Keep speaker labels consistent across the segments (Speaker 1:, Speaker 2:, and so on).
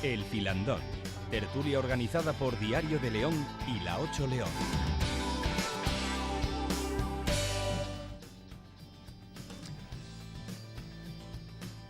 Speaker 1: El Filandón, tertulia organizada por Diario de León y La 8 León.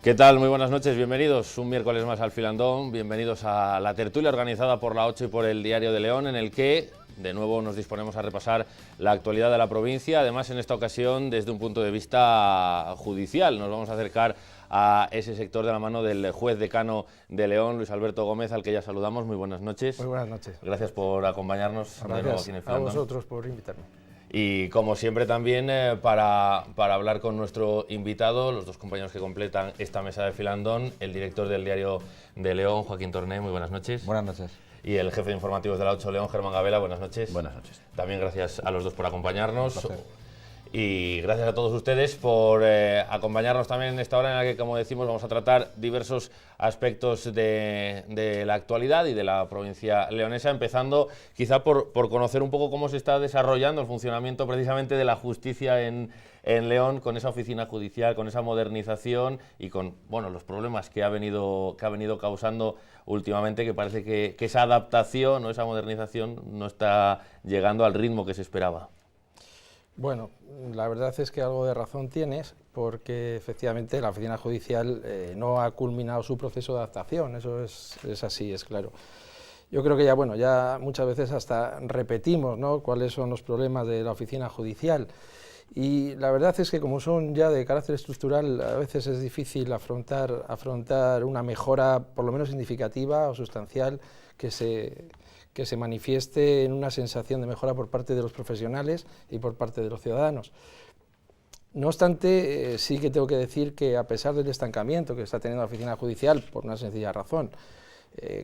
Speaker 2: ¿Qué tal? Muy buenas noches, bienvenidos un miércoles más al Filandón, bienvenidos a la tertulia organizada por La 8 y por el Diario de León, en el que de nuevo nos disponemos a repasar la actualidad de la provincia, además en esta ocasión desde un punto de vista judicial. Nos vamos a acercar a ese sector de la mano del juez decano de León, Luis Alberto Gómez, al que ya saludamos. Muy buenas noches.
Speaker 3: Muy buenas noches.
Speaker 2: Gracias por acompañarnos.
Speaker 3: Gracias
Speaker 2: de nuevo aquí en el Filandón.
Speaker 3: A vosotros por invitarme.
Speaker 2: Y como siempre también para hablar con nuestro invitado, los dos compañeros que completan esta mesa de Filandón, el director del Diario de León, Joaquín Torné. Muy buenas noches.
Speaker 4: Buenas noches.
Speaker 2: Y el jefe de informativos de La 8 León, Germán Gabela. Buenas noches.
Speaker 4: Buenas noches.
Speaker 2: También gracias a los dos por acompañarnos.
Speaker 4: Un placer.
Speaker 2: Y gracias a todos ustedes por acompañarnos también en esta hora en la que, como decimos, vamos a tratar diversos aspectos de la actualidad y de la provincia leonesa, empezando quizá por conocer un poco cómo se está desarrollando el funcionamiento precisamente de la justicia en León, con esa oficina judicial, con esa modernización y con los problemas que ha venido causando últimamente, que parece que esa adaptación o esa modernización no está llegando al ritmo que se esperaba.
Speaker 3: Bueno, la verdad es que algo de razón tienes, porque efectivamente la oficina judicial no ha culminado su proceso de adaptación, eso es así, es claro. Yo creo que ya muchas veces hasta repetimos, ¿no?, cuáles son los problemas de la oficina judicial. Y la verdad es que como son ya de carácter estructural, a veces es difícil afrontar una mejora, por lo menos significativa o sustancial, que se manifieste en una sensación de mejora por parte de los profesionales y por parte de los ciudadanos. No obstante, sí que tengo que decir que a pesar del estancamiento que está teniendo la oficina judicial, por una sencilla razón,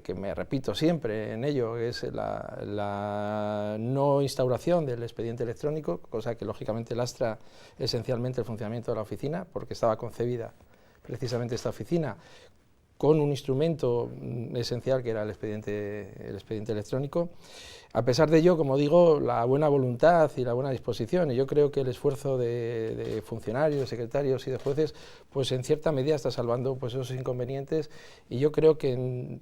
Speaker 3: que me repito siempre en ello, que es la no instauración del expediente electrónico, cosa que lógicamente lastra esencialmente el funcionamiento de la oficina, porque estaba concebida precisamente esta oficina con un instrumento esencial que era el expediente electrónico. A pesar de ello, como digo, la buena voluntad y la buena disposición, y yo creo que el esfuerzo de funcionarios, de secretarios y de jueces, pues en cierta medida está salvando pues esos inconvenientes, y yo creo que en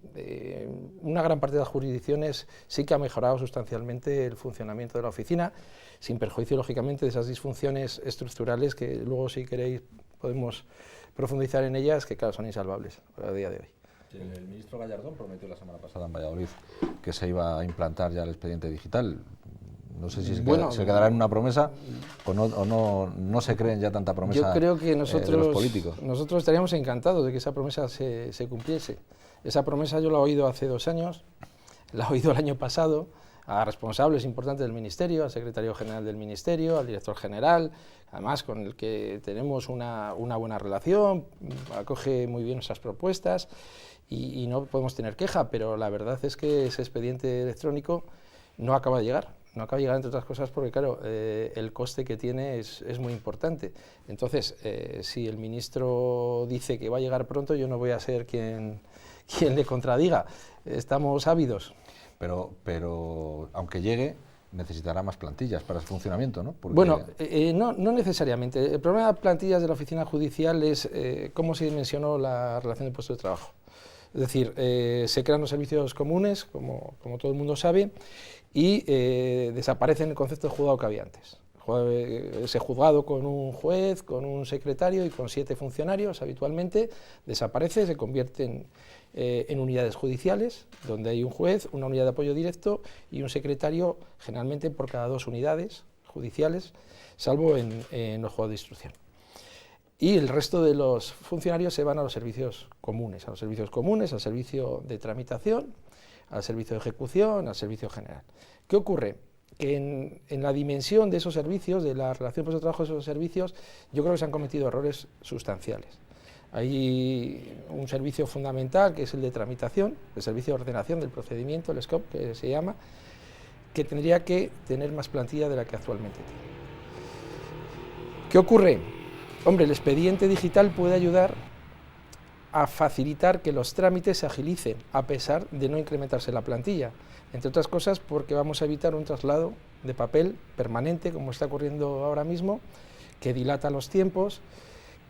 Speaker 3: una gran parte de las jurisdicciones sí que ha mejorado sustancialmente el funcionamiento de la oficina, sin perjuicio, lógicamente, de esas disfunciones estructurales que luego, si queréis, podemos profundizar en ellas, que claro, son insalvables a día de hoy.
Speaker 4: El ministro Gallardón prometió la semana pasada en Valladolid que se iba a implantar ya el expediente digital. No sé si se quedará en una promesa o no se creen ya tanta promesa.
Speaker 3: Yo creo que
Speaker 4: de los políticos.
Speaker 3: Nosotros estaríamos encantados de que esa promesa se cumpliese. Esa promesa yo la he oído hace 2 años, la he oído el año pasado, a responsables importantes del Ministerio, al secretario general del Ministerio, al director general, además con el que tenemos una buena relación, acoge muy bien nuestras propuestas y no podemos tener queja, pero la verdad es que ese expediente electrónico no acaba de llegar. No acaba de llegar, entre otras cosas, porque claro, el coste que tiene es muy importante. Entonces, si el ministro dice que va a llegar pronto, yo no voy a ser quien le contradiga. Estamos ávidos.
Speaker 4: Pero aunque llegue, necesitará más plantillas para su funcionamiento, ¿no? Porque...
Speaker 3: Bueno, no necesariamente. El problema de las plantillas de la oficina judicial es cómo se dimensionó la relación de puesto de trabajo. Es decir, se crean los servicios comunes, como todo el mundo sabe, y desaparece el concepto de juzgado que había antes. Ese juzgado con un juez, con un secretario y con 7 funcionarios habitualmente desaparece, se convierte en unidades judiciales, donde hay un juez, una unidad de apoyo directo y un secretario, generalmente por cada 2 unidades judiciales, salvo en los juzgados de instrucción. Y el resto de los funcionarios se van a los servicios comunes, al servicio de tramitación, al servicio de ejecución, al servicio general. ¿Qué ocurre? Que en la dimensión de esos servicios, de la relación puesto de trabajo de esos servicios, yo creo que se han cometido errores sustanciales. Hay un servicio fundamental, que es el de tramitación, el servicio de ordenación del procedimiento, el SCOP, que se llama, que tendría que tener más plantilla de la que actualmente tiene. ¿Qué ocurre? Hombre, el expediente digital puede ayudar a facilitar que los trámites se agilicen, a pesar de no incrementarse la plantilla. Entre otras cosas, porque vamos a evitar un traslado de papel permanente, como está ocurriendo ahora mismo, que dilata los tiempos,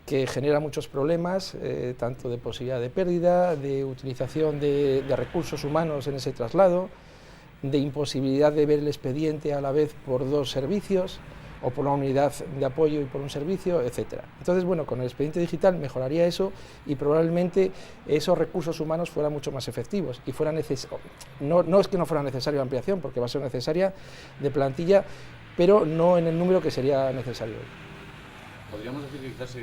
Speaker 3: que genera muchos problemas, tanto de posibilidad de pérdida, de utilización de recursos humanos en ese traslado, de imposibilidad de ver el expediente a la vez por dos servicios, o por una unidad de apoyo y por un servicio, etc. Entonces, bueno, con el expediente digital mejoraría eso y probablemente esos recursos humanos fueran mucho más efectivos y fuera no es que no fuera necesaria la ampliación, porque va a ser necesaria de plantilla, pero no en el número que sería necesario.
Speaker 5: ¿Podríamos decir que quizás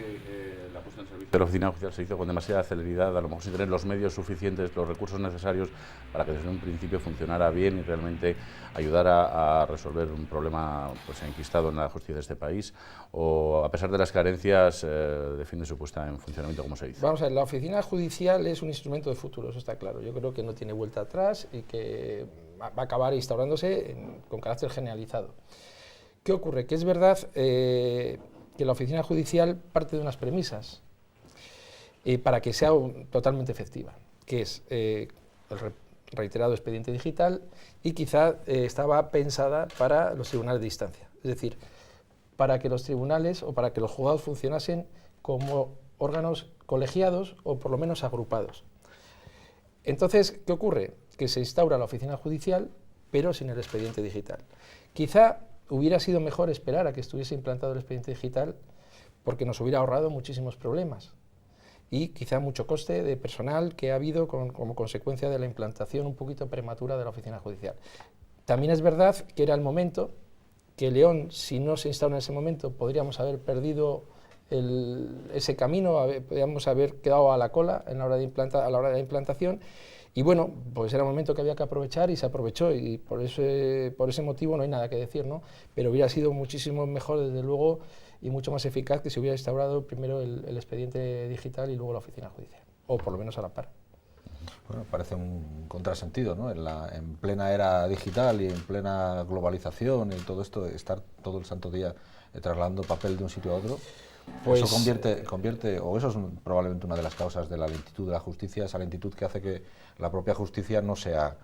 Speaker 5: la puesta en servicio de la Oficina Judicial se hizo con demasiada celeridad, a lo mejor sin tener los medios suficientes, los recursos necesarios para que desde un principio funcionara bien y realmente ayudara a resolver un problema pues, enquistado en la justicia de este país? ¿O a pesar de las carencias defiende su puesta en funcionamiento, como se dice?
Speaker 3: Vamos a ver, la Oficina Judicial es un instrumento de futuro, eso está claro. Yo creo que no tiene vuelta atrás y que va a acabar instaurándose con carácter generalizado. ¿Qué ocurre? Que es verdad que la Oficina Judicial parte de unas premisas para que sea totalmente efectiva, que es el reiterado expediente digital y quizá estaba pensada para los tribunales de instancia, es decir, para que los tribunales o para que los juzgados funcionasen como órganos colegiados o por lo menos agrupados. Entonces, ¿qué ocurre? Que se instaura la Oficina Judicial, pero sin el expediente digital. Quizá hubiera sido mejor esperar a que estuviese implantado el expediente digital porque nos hubiera ahorrado muchísimos problemas y quizá mucho coste de personal que ha habido como consecuencia de la implantación un poquito prematura de la Oficina Judicial. También es verdad que era el momento, que León, si no se instaura en ese momento, podríamos haber perdido ese camino, podríamos haber quedado a la cola a la hora de la implantación. Y bueno, pues era un momento que había que aprovechar y se aprovechó y por ese motivo no hay nada que decir, ¿no? Pero hubiera sido muchísimo mejor, desde luego, y mucho más eficaz que se hubiera instaurado primero el expediente digital y luego la Oficina Judicial, o por lo menos a la par.
Speaker 4: Bueno, parece un contrasentido, ¿no? En plena era digital y en plena globalización y todo esto, estar todo el santo día trasladando papel de un sitio a otro. Pues, eso convierte, o eso es probablemente una de las causas de la lentitud de la justicia, esa lentitud que hace que la propia justicia no sea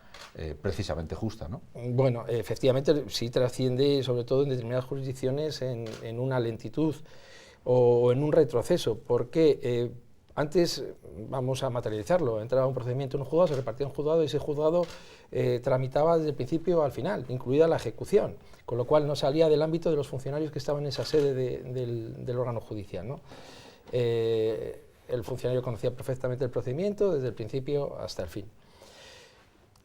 Speaker 4: precisamente justa, ¿no?
Speaker 3: Bueno, efectivamente sí trasciende, sobre todo en determinadas jurisdicciones, en una lentitud o en un retroceso, porque antes, vamos a materializarlo, entraba un procedimiento en un juzgado, se repartía en un juzgado y ese juzgado tramitaba desde el principio al final, incluida la ejecución, con lo cual no salía del ámbito de los funcionarios que estaban en esa sede del órgano judicial, ¿no? El funcionario conocía perfectamente el procedimiento desde el principio hasta el fin.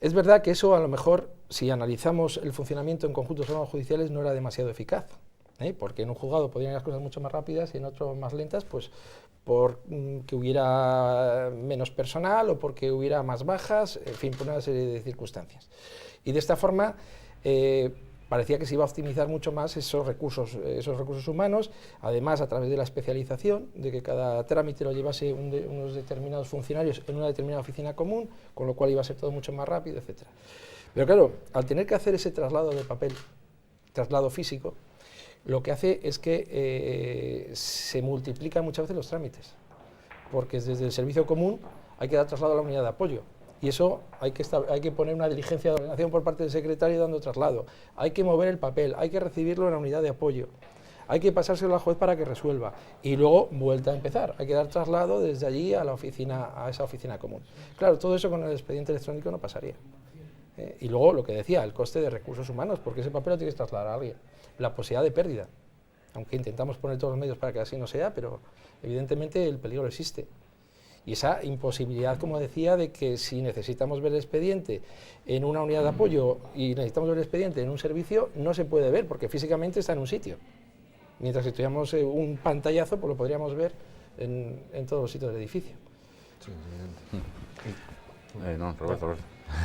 Speaker 3: Es verdad que eso, a lo mejor, si analizamos el funcionamiento en conjunto de los órganos judiciales, no era demasiado eficaz, porque en un juzgado podían ir las cosas mucho más rápidas y en otro más lentas, pues porque hubiera menos personal o porque hubiera más bajas, en fin, por una serie de circunstancias. Y de esta forma parecía que se iba a optimizar mucho más esos recursos humanos, además a través de la especialización, de que cada trámite lo llevase unos determinados funcionarios en una determinada oficina común, con lo cual iba a ser todo mucho más rápido, etc. Pero claro, al tener que hacer ese traslado de papel, traslado físico, lo que hace es que se multiplican muchas veces los trámites, porque desde el servicio común hay que dar traslado a la unidad de apoyo, y eso hay que poner una diligencia de ordenación por parte del secretario dando traslado, hay que mover el papel, hay que recibirlo en la unidad de apoyo, hay que pasárselo al juez para que resuelva, y luego vuelta a empezar, hay que dar traslado desde allí a esa oficina común. Claro, todo eso con el expediente electrónico no pasaría. Y luego lo que decía, el coste de recursos humanos, porque ese papel lo tienes que trasladar a alguien. La posibilidad de pérdida, aunque intentamos poner todos los medios para que así no sea, pero evidentemente el peligro existe. Y esa imposibilidad, como decía, de que si necesitamos ver el expediente en una unidad de apoyo y necesitamos ver el expediente en un servicio, no se puede ver, porque físicamente está en un sitio. Mientras que tuviéramos un pantallazo, pues lo podríamos ver en todos los sitios del edificio.
Speaker 4: Sí,
Speaker 5: Roberto.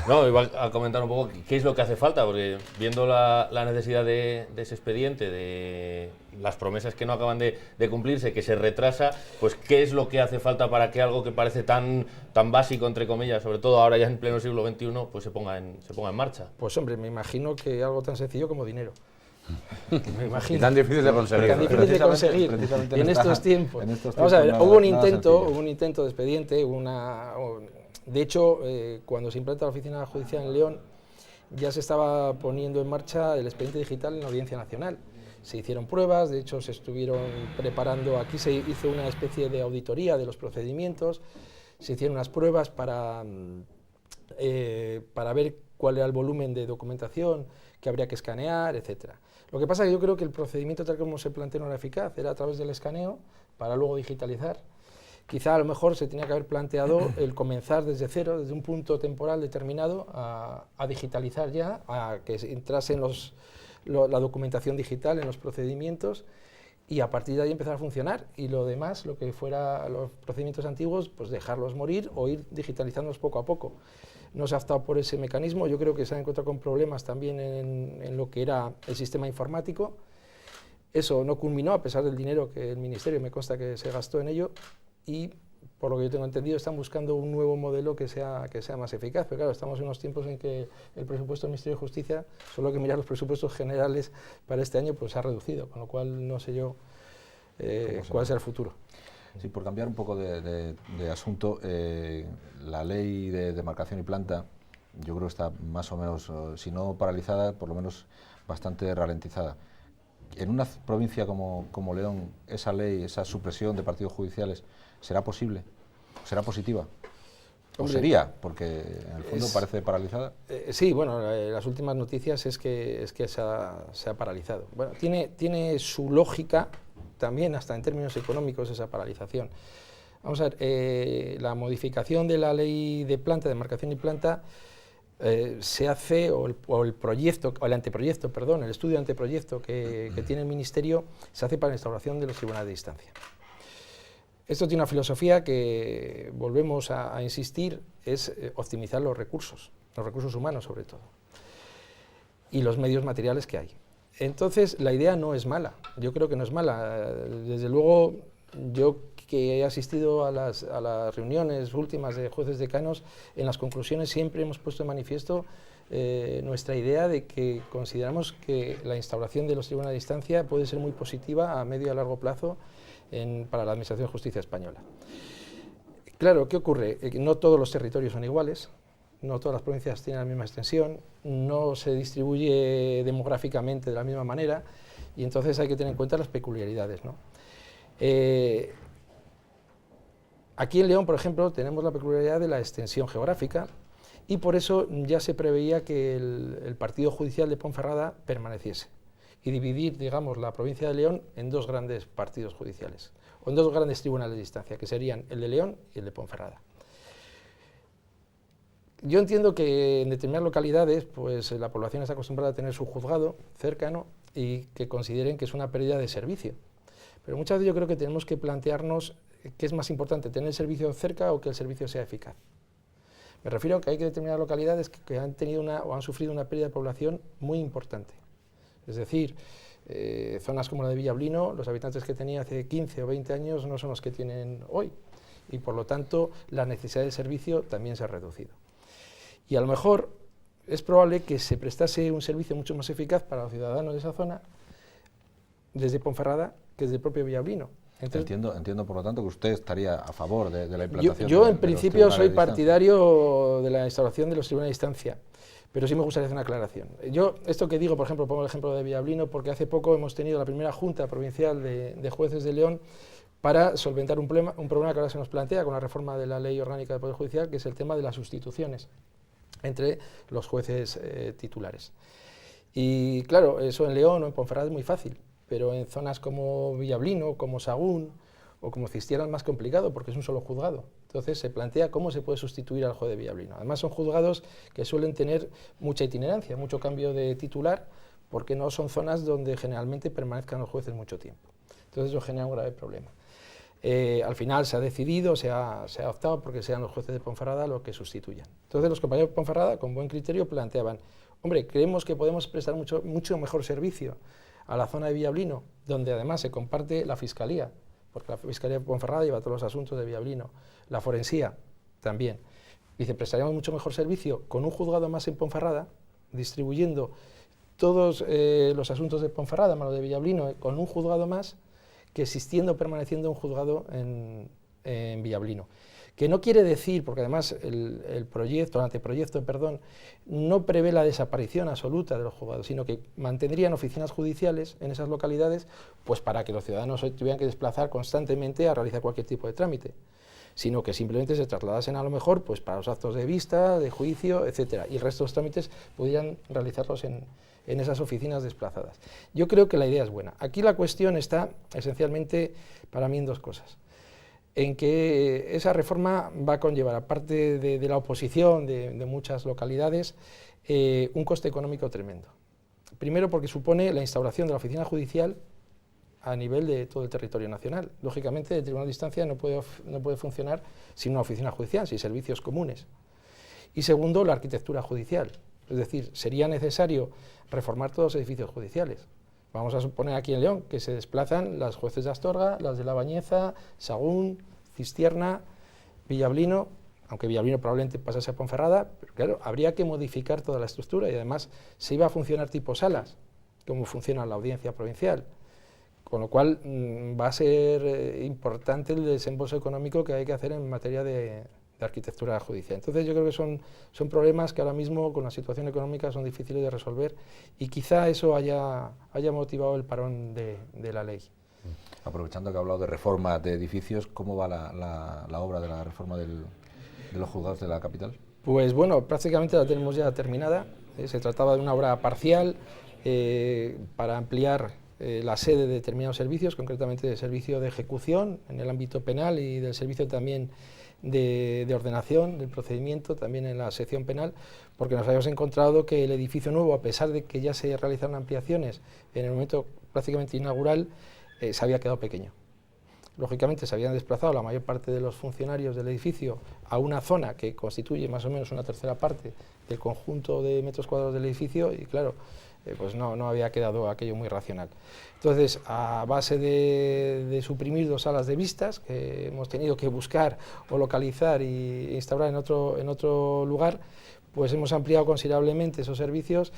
Speaker 2: No, iba a comentar un poco qué es lo que hace falta, porque viendo la necesidad de ese expediente, de las promesas que no acaban de cumplirse, que se retrasa, pues qué es lo que hace falta para que algo que parece tan básico, entre comillas, sobre todo ahora ya en pleno siglo XXI, pues se ponga en marcha.
Speaker 3: Pues hombre, me imagino que algo tan sencillo como dinero. Me imagino.
Speaker 5: Y tan difícil de conseguir.
Speaker 3: Tan difícil de conseguir en estos tiempos. Vamos a ver, hubo un intento de expediente, de hecho, cuando se implanta la Oficina Judicial en León, ya se estaba poniendo en marcha el expediente digital en la Audiencia Nacional. Se hicieron pruebas, de hecho se estuvieron preparando, aquí se hizo una especie de auditoría de los procedimientos, se hicieron unas pruebas para ver cuál era el volumen de documentación que habría que escanear, etc. Lo que pasa es que yo creo que el procedimiento tal como se planteó no era eficaz, era a través del escaneo para luego digitalizar. Quizá a lo mejor se tenía que haber planteado el comenzar desde cero, desde un punto temporal determinado, a digitalizar ya, a que entrase en la documentación digital en los procedimientos y a partir de ahí empezar a funcionar, y lo demás, lo que fuera los procedimientos antiguos, pues dejarlos morir o ir digitalizándolos poco a poco. No se ha optado por ese mecanismo, yo creo que se han encontrado con problemas también en lo que era el sistema informático. Eso no culminó a pesar del dinero que el Ministerio me consta que se gastó en ello, y por lo que yo tengo entendido están buscando un nuevo modelo que sea más eficaz, pero claro, estamos en unos tiempos en que el presupuesto del Ministerio de Justicia, solo que mirar los presupuestos generales para este año, pues se ha reducido, con lo cual no sé yo cuál será el futuro.
Speaker 4: Sí, por cambiar un poco de asunto, la ley de demarcación y planta, yo creo que está más o menos, si no paralizada, por lo menos bastante ralentizada. En una provincia como León, esa ley, esa supresión de partidos judiciales, ¿será posible? ¿Será positiva? ¿O sería? Porque en el fondo parece paralizada.
Speaker 3: Sí, bueno, las últimas noticias es que se ha paralizado. Bueno, tiene su lógica también, hasta en términos económicos, esa paralización. Vamos a ver, la modificación de la ley de planta, de demarcación y planta, se hace, o el proyecto, o el anteproyecto, perdón, el estudio de anteproyecto que tiene el Ministerio, se hace para la instauración de los tribunales de distancia. Esto tiene una filosofía que, volvemos a insistir, es optimizar los recursos humanos sobre todo, y los medios materiales que hay. Entonces, la idea no es mala, yo creo que no es mala. Desde luego, yo que he asistido a las reuniones últimas de jueces decanos, en las conclusiones siempre hemos puesto de manifiesto nuestra idea de que consideramos que la instauración de los tribunales de distancia puede ser muy positiva a medio y a largo plazo para la Administración de Justicia española. Claro, ¿qué ocurre? No todos los territorios son iguales, no todas las provincias tienen la misma extensión, no se distribuye demográficamente de la misma manera, y entonces hay que tener en cuenta las peculiaridades, ¿no? Aquí en León, por ejemplo, tenemos la peculiaridad de la extensión geográfica, y por eso ya se preveía que el partido judicial de Ponferrada permaneciese, y dividir, digamos, la provincia de León en dos grandes partidos judiciales, o en dos grandes tribunales de distancia, que serían el de León y el de Ponferrada. Yo entiendo que en determinadas localidades, pues la población está acostumbrada a tener su juzgado cercano y que consideren que es una pérdida de servicio. Pero muchas veces yo creo que tenemos que plantearnos qué es más importante, tener el servicio cerca o que el servicio sea eficaz. Me refiero a que hay determinadas localidades que han tenido o han sufrido una pérdida de población muy importante. Es decir, zonas como la de Villablino, los habitantes que tenía hace 15 o 20 años no son los que tienen hoy, y por lo tanto la necesidad de servicio también se ha reducido. Y a lo mejor es probable que se prestase un servicio mucho más eficaz para los ciudadanos de esa zona desde Ponferrada que desde el propio Villablino. Entonces,
Speaker 4: entiendo, por lo tanto, que usted estaría a favor de la implantación.
Speaker 3: Yo en principio soy partidario de la instauración de los tribunales de distancia, pero sí me gustaría hacer una aclaración. Yo, esto que digo, por ejemplo, pongo el ejemplo de Villablino, porque hace poco hemos tenido la primera Junta Provincial de Jueces de León para solventar un problema que ahora se nos plantea con la reforma de la Ley Orgánica del Poder Judicial, que es el tema de las sustituciones entre los jueces titulares. Y claro, eso en León o en Ponferrada es muy fácil, pero en zonas como Villablino, como Sagún o como Cistiera es más complicado porque es un solo juzgado. Entonces se plantea cómo se puede sustituir al juez de Villablino. Además son juzgados que suelen tener mucha itinerancia, mucho cambio de titular, porque no son zonas donde generalmente permanezcan los jueces mucho tiempo. Entonces eso genera un grave problema. Al final se ha decidido, se ha optado porque sean los jueces de Ponferrada los que sustituyan. Entonces los compañeros de Ponferrada, con buen criterio, planteaban, hombre, creemos que podemos prestar mucho mejor servicio a la zona de Villablino, donde además se comparte la Fiscalía, porque la Fiscalía de Ponferrada lleva todos los asuntos de Villablino, la Forensía también. Dice, prestaríamos mucho mejor servicio con un juzgado más en Ponferrada, distribuyendo todos los asuntos de Ponferrada, más lo de Villablino, con un juzgado más, que permaneciendo un juzgado en Villablino. que no quiere decir, porque además el anteproyecto, no prevé la desaparición absoluta de los juzgados, sino que mantendrían oficinas judiciales en esas localidades, pues para que los ciudadanos tuvieran que desplazar constantemente a realizar cualquier tipo de trámite, sino que simplemente se trasladasen a lo mejor pues para los actos de vista, de juicio, etcétera, y el resto de los trámites pudieran realizarlos en esas oficinas desplazadas. Yo creo que la idea es buena. Aquí la cuestión está esencialmente para mí en dos cosas: en que esa reforma va a conllevar, aparte de la oposición de muchas localidades, un coste económico tremendo. Primero porque supone la instauración de la oficina judicial a nivel de todo el territorio nacional. Lógicamente el Tribunal de Instancia no puede funcionar sin una oficina judicial, sin servicios comunes. Y segundo, la arquitectura judicial. Es decir, sería necesario reformar todos los edificios judiciales. Vamos a suponer aquí en León que se desplazan las jueces de Astorga, las de La Bañeza, Sagún, Cistierna, Villablino, aunque Villablino probablemente pasase a Ponferrada, pero claro, habría que modificar toda la estructura y además se iba a funcionar tipo salas, como funciona la audiencia provincial, con lo cual va a ser importante el desembolso económico que hay que hacer en materia de arquitectura judicial. Entonces yo creo que son problemas que ahora mismo con la situación económica son difíciles de resolver y quizá eso haya motivado el parón de la ley.
Speaker 4: Aprovechando que ha hablado de reforma de edificios, ¿cómo va la obra de la reforma de los juzgados de la capital?
Speaker 3: Pues bueno, prácticamente la tenemos ya terminada. Se trataba de una obra parcial para ampliar la sede de determinados servicios, concretamente del servicio de ejecución en el ámbito penal y del servicio también de ordenación del procedimiento también en la sección penal, porque nos habíamos encontrado que el edificio nuevo, a pesar de que ya se realizaron ampliaciones en el momento prácticamente inaugural, se había quedado pequeño. Lógicamente se habían desplazado la mayor parte de los funcionarios del edificio a una zona que constituye más o menos una tercera parte del conjunto de metros cuadrados del edificio y claro, pues no había quedado aquello muy racional. Entonces, a base de suprimir 2 salas de vistas que hemos tenido que buscar o localizar e instaurar en otro lugar, pues hemos ampliado considerablemente esos servicios.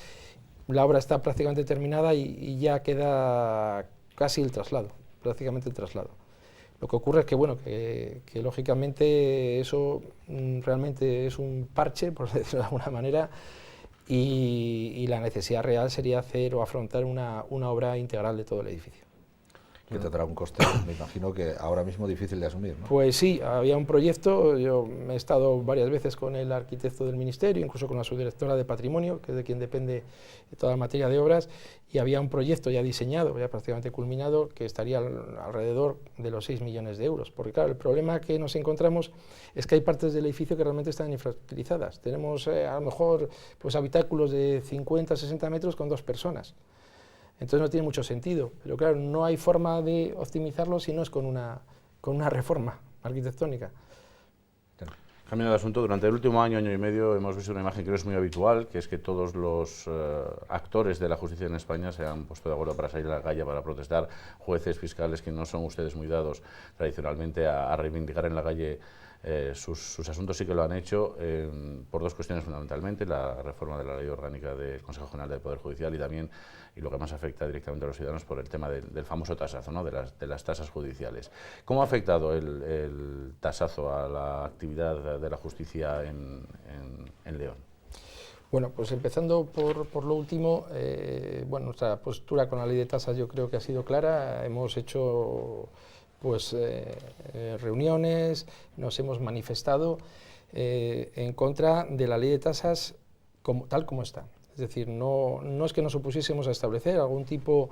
Speaker 3: La obra está prácticamente terminada y ya queda casi el traslado, prácticamente el traslado. Lo que ocurre es que, bueno, que lógicamente eso realmente es un parche, por decirlo de alguna manera, y la necesidad real sería hacer o afrontar una obra integral de todo el edificio.
Speaker 4: Que tendrá un coste, me imagino que ahora mismo difícil de asumir, ¿no?
Speaker 3: Pues sí, había un proyecto, yo he estado varias veces con el arquitecto del Ministerio, incluso con la subdirectora de Patrimonio, que es de quien depende toda la materia de obras, y había un proyecto ya diseñado, ya prácticamente culminado, que estaría alrededor de los 6 millones de euros. Porque claro, el problema que nos encontramos es que hay partes del edificio que realmente están infrautilizadas. Tenemos a lo mejor pues, habitáculos de 50, 60 metros con 2 personas. Entonces no tiene mucho sentido, pero claro, no hay forma de optimizarlo si no es con una reforma arquitectónica.
Speaker 5: Cambiando de asunto, durante el último año y medio hemos visto una imagen que no es muy habitual, que es que todos los actores de la justicia en España se han puesto de acuerdo para salir a la calle, para protestar, jueces, fiscales, que no son ustedes muy dados tradicionalmente a reivindicar en la calle sus asuntos, sí que lo han hecho por 2 cuestiones fundamentalmente: la reforma de la Ley Orgánica del Consejo General del Poder Judicial y también, y lo que más afecta directamente a los ciudadanos, por el tema del famoso tasazo, ¿no? de las tasas judiciales. ¿Cómo ha afectado el tasazo a la actividad de la justicia en León?
Speaker 3: Bueno, pues empezando por lo último, bueno, nuestra postura con la ley de tasas yo creo que ha sido clara. Hemos hecho pues reuniones, nos hemos manifestado en contra de la ley de tasas tal como está. Es decir, no es que nos opusiésemos a establecer algún tipo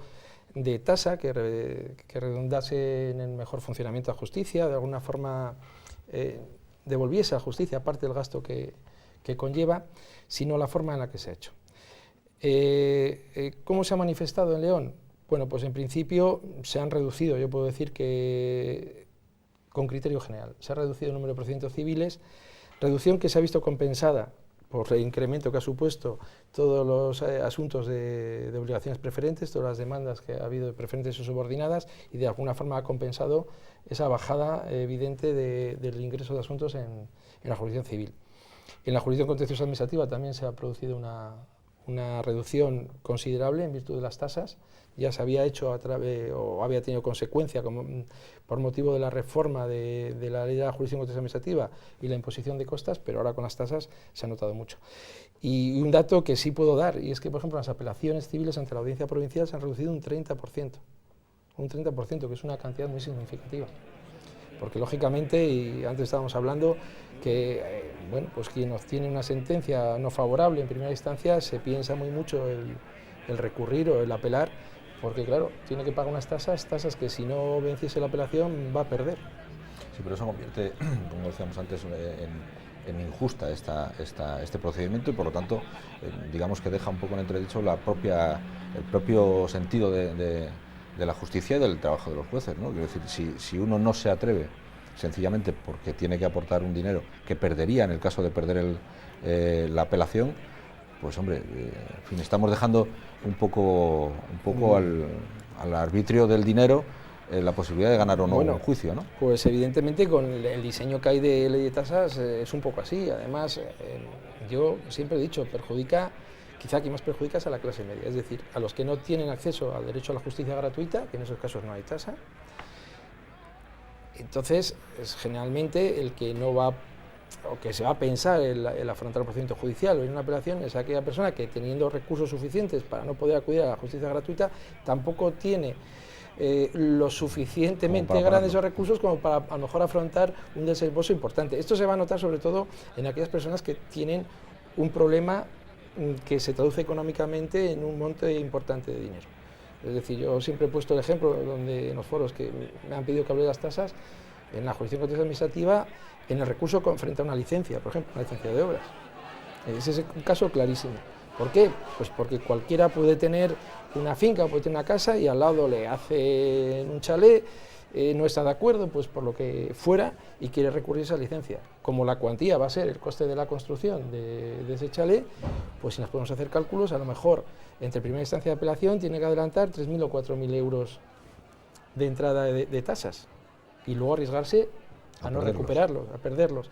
Speaker 3: de tasa que redundase en el mejor funcionamiento de la justicia, de alguna forma devolviese a la justicia aparte del gasto que conlleva, sino la forma en la que se ha hecho. ¿Cómo se ha manifestado en León? Bueno, pues en principio se han reducido, yo puedo decir que con criterio general, se ha reducido el número de procedimientos civiles, reducción que se ha visto compensada por el incremento que ha supuesto todos los asuntos de obligaciones preferentes, todas las demandas que ha habido de preferentes o subordinadas, y de alguna forma ha compensado esa bajada evidente del ingreso de asuntos en la jurisdicción civil. En la jurisdicción contenciosa administrativa también se ha producido una reducción considerable en virtud de las tasas. Ya se había hecho a través, o había tenido consecuencia por motivo de la reforma de la ley de la jurisdicción contencioso administrativa y la imposición de costas, pero ahora con las tasas se ha notado mucho. Y un dato que sí puedo dar, y es que, por ejemplo, las apelaciones civiles ante la audiencia provincial se han reducido un 30%, que es una cantidad muy significativa. Porque, lógicamente, y antes estábamos hablando, que bueno, pues quien obtiene una sentencia no favorable en primera instancia se piensa muy mucho el recurrir o el apelar, porque claro, tiene que pagar unas tasas que si no venciese la apelación va a perder.
Speaker 4: Sí, pero eso convierte, como decíamos antes, en injusta este procedimiento y por lo tanto, digamos que deja un poco en entredicho el propio sentido de la justicia y del trabajo de los jueces, ¿no? Quiero decir, si uno no se atreve, sencillamente porque tiene que aportar un dinero que perdería en el caso de perder la apelación, pues hombre, en fin, estamos dejando un poco al arbitrio del dinero la posibilidad de ganar o no un juicio, ¿no?
Speaker 3: Pues evidentemente con el diseño que hay de ley de tasas es un poco así. Además, yo siempre he dicho, quizá quien más perjudica es a la clase media, es decir, a los que no tienen acceso al derecho a la justicia gratuita, que en esos casos no hay tasa. Entonces, es generalmente el que no va, o que se va a pensar el afrontar un procedimiento judicial o en una apelación, es aquella persona que, teniendo recursos suficientes para no poder acudir a la justicia gratuita, tampoco tiene lo suficientemente grandes esos recursos como para a lo mejor afrontar un desembolso importante. Esto se va a notar sobre todo en aquellas personas que tienen un problema que se traduce económicamente en un monto importante de dinero. Es decir, yo siempre he puesto el ejemplo donde en los foros que me han pedido que hable de las tasas, en la jurisdicción contencioso administrativa, en el recurso frente a una licencia, por ejemplo, una licencia de obras. Ese es un caso clarísimo. ¿Por qué? Pues porque cualquiera puede tener una finca, puede tener una casa y al lado le hacen un chalet, no está de acuerdo, pues por lo que fuera, y quiere recurrir a esa licencia. Como la cuantía va a ser el coste de la construcción de ese chalet, pues si nos podemos hacer cálculos, a lo mejor entre primera instancia de apelación tiene que adelantar 3.000 o 4.000 euros de entrada de tasas y luego arriesgarse a no recuperarlos, a perderlos.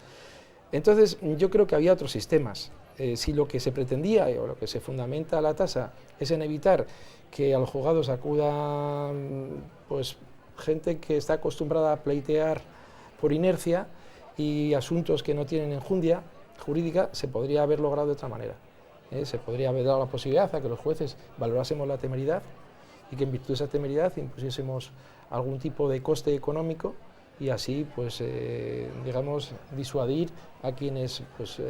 Speaker 3: Entonces, yo creo que había otros sistemas. Si lo que se pretendía o lo que se fundamenta la tasa es en evitar que a los juzgados acudan pues, gente que está acostumbrada a pleitear por inercia y asuntos que no tienen enjundia jurídica, se podría haber logrado de otra manera. Se podría haber dado la posibilidad a que los jueces valorásemos la temeridad y que en virtud de esa temeridad impusiésemos algún tipo de coste económico y así, pues, digamos, disuadir a quienes pues,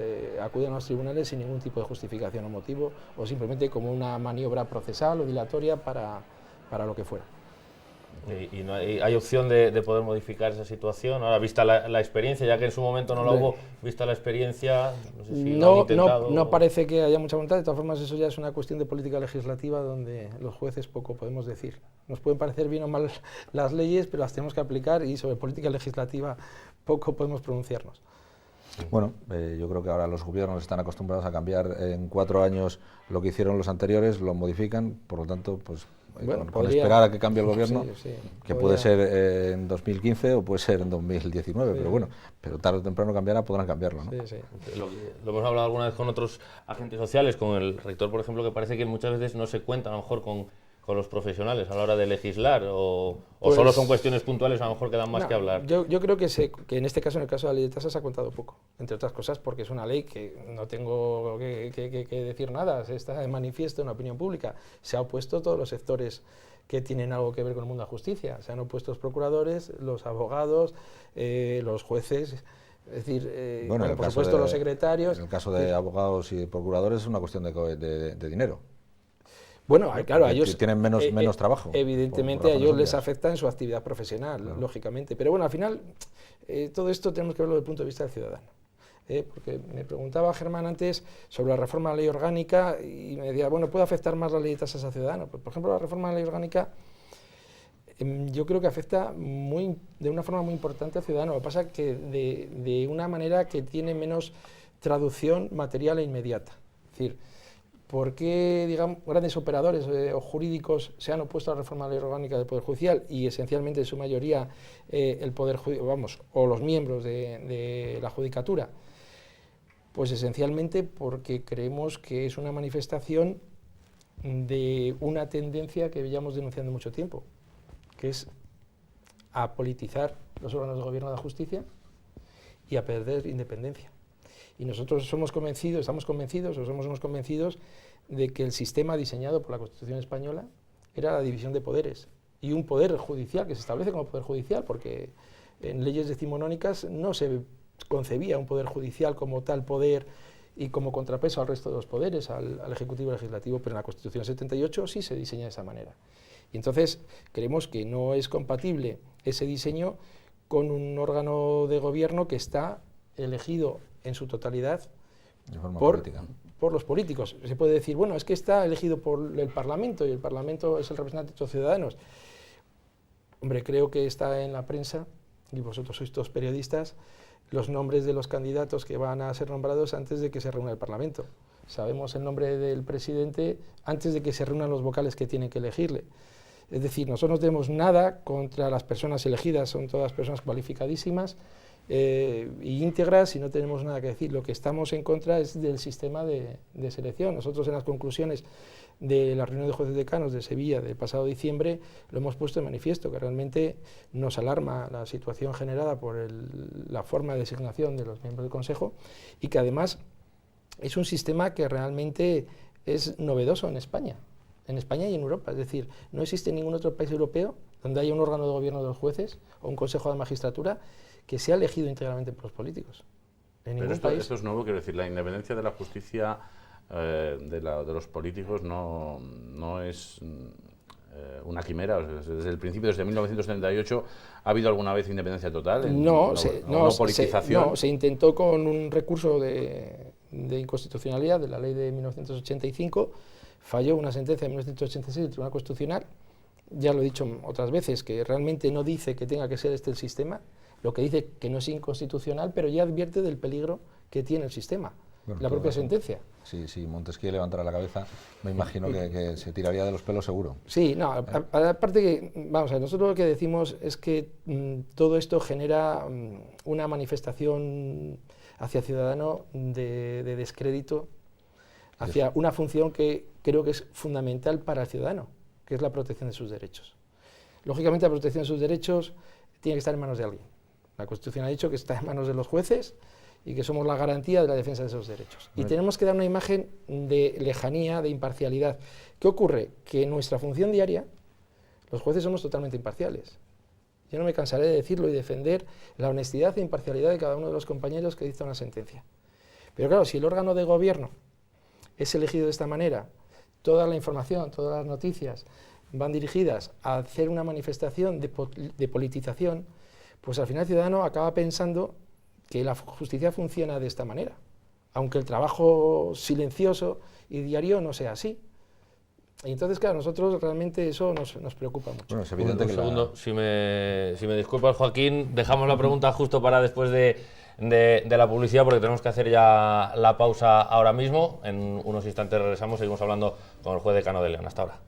Speaker 3: acuden a los tribunales sin ningún tipo de justificación o motivo o simplemente como una maniobra procesal o dilatoria para lo que fuera.
Speaker 2: ¿Y no hay opción de poder modificar esa situación? Ahora, vista la experiencia, ya que en su momento no la hubo, vista la experiencia, no sé si lo han intentado.
Speaker 3: No parece que haya mucha voluntad. De todas formas, eso ya es una cuestión de política legislativa donde los jueces poco podemos decir. Nos pueden parecer bien o mal las leyes, pero las tenemos que aplicar y sobre política legislativa poco podemos pronunciarnos.
Speaker 4: Bueno, yo creo que ahora los gobiernos están acostumbrados a cambiar en 4 años lo que hicieron los anteriores, lo modifican, por lo tanto, pues con esperar a que cambie el gobierno, que puede ser en 2015 o puede ser en 2019, pero bueno, pero tarde o temprano cambiará, podrán cambiarlo, ¿no?
Speaker 3: Sí.
Speaker 2: Lo hemos hablado alguna vez con otros agentes sociales, con el rector, por ejemplo, que parece que muchas veces no se cuenta a lo mejor con los profesionales a la hora de legislar o solo son cuestiones puntuales a lo mejor que dan más que hablar.
Speaker 3: Yo creo que en este caso, en el caso de la ley de tasas, se ha contado poco, entre otras cosas porque es una ley que no tengo que decir nada, está de manifiesto en la opinión pública. Se ha opuesto todos los sectores que tienen algo que ver con el mundo de la justicia, se han opuesto los procuradores, los abogados, los jueces. Es decir, por supuesto los secretarios.
Speaker 4: En el caso de abogados y procuradores es una cuestión de dinero.
Speaker 3: Bueno, claro, a ellos
Speaker 4: tienen menos trabajo.
Speaker 3: Evidentemente a ellos les afecta en su actividad profesional, claro, lógicamente. Pero bueno, al final todo esto tenemos que verlo desde el punto de vista del ciudadano. Porque me preguntaba Germán antes sobre la reforma de la ley orgánica y me decía, bueno, ¿puede afectar más la ley de tasas al ciudadano? Pues, por ejemplo, la reforma de la ley orgánica yo creo que afecta de una forma muy importante al ciudadano. Lo que pasa es que de una manera que tiene menos traducción material e inmediata. Es decir, ¿por qué, digamos, grandes operadores o jurídicos se han opuesto a la reforma de la ley orgánica del Poder Judicial y esencialmente en su mayoría el Poder Judicial, o los miembros de la Judicatura? Pues esencialmente porque creemos que es una manifestación de una tendencia que veníamos denunciando mucho tiempo, que es a politizar los órganos de gobierno de la justicia y a perder independencia. Y nosotros estamos convencidos de que el sistema diseñado por la Constitución española era la división de poderes y un poder judicial que se establece como poder judicial, porque en leyes decimonónicas no se concebía un poder judicial como tal poder y como contrapeso al resto de los poderes, al Ejecutivo y al Legislativo, pero en la Constitución 78 sí se diseña de esa manera. Y entonces creemos que no es compatible ese diseño con un órgano de gobierno que está elegido en su totalidad por los políticos. Se puede decir, bueno, es que está elegido por el Parlamento y el Parlamento es el representante de los ciudadanos. Hombre, creo que está en la prensa, y vosotros sois todos periodistas, los nombres de los candidatos que van a ser nombrados antes de que se reúna el Parlamento. Sabemos el nombre del presidente antes de que se reúnan los vocales que tienen que elegirle. Es decir, nosotros no tenemos nada contra las personas elegidas, son todas personas cualificadísimas y íntegras y no tenemos nada que decir. Lo que estamos en contra es del sistema de selección. Nosotros en las conclusiones de la reunión de jueces decanos de Sevilla del pasado diciembre lo hemos puesto de manifiesto, que realmente nos alarma la situación generada por la forma de designación de los miembros del Consejo y que además es un sistema que realmente es novedoso en España y en Europa. Es decir, no existe ningún otro país europeo donde haya un órgano de gobierno de los jueces o un consejo de magistratura que sea elegido íntegramente por los políticos. En ningún país.
Speaker 5: Esto es nuevo, quiero decir, la independencia de la justicia de los políticos no es una quimera. O sea, desde el principio, desde 1938, ¿ha habido alguna vez independencia total?
Speaker 3: No, se intentó con un recurso de inconstitucionalidad de la ley de 1985, falló una sentencia de 1986 del Tribunal Constitucional. Ya lo he dicho otras veces, que realmente no dice que tenga que ser este el sistema, lo que dice que no es inconstitucional, pero ya advierte del peligro que tiene el sistema, bueno, la propia sentencia.
Speaker 4: Si Montesquieu levantara la cabeza, me imagino que se tiraría de los pelos seguro.
Speaker 3: Sí, no, aparte que, vamos a ver, nosotros lo que decimos es que todo esto genera una manifestación hacia el ciudadano de descrédito, hacia una función que creo que es fundamental para el ciudadano, que es la protección de sus derechos. Lógicamente, la protección de sus derechos tiene que estar en manos de alguien. La Constitución ha dicho que está en manos de los jueces y que somos la garantía de la defensa de esos derechos. Y tenemos que dar una imagen de lejanía, de imparcialidad. ¿Qué ocurre? Que en nuestra función diaria, los jueces somos totalmente imparciales. Yo no me cansaré de decirlo y defender la honestidad e imparcialidad de cada uno de los compañeros que dicta una sentencia. Pero claro, si el órgano de gobierno es elegido de esta manera, toda la información, todas las noticias van dirigidas a hacer una manifestación de politización, pues al final el ciudadano acaba pensando que la justicia funciona de esta manera, aunque el trabajo silencioso y diario no sea así. Y entonces, claro, nosotros realmente eso nos preocupa mucho.
Speaker 4: Bueno, es evidente que
Speaker 2: segundo, si me disculpas, Joaquín, dejamos la pregunta justo para después de la publicidad, porque tenemos que hacer ya la pausa ahora mismo. En unos instantes regresamos, seguimos hablando con el juez decano de León. Hasta ahora.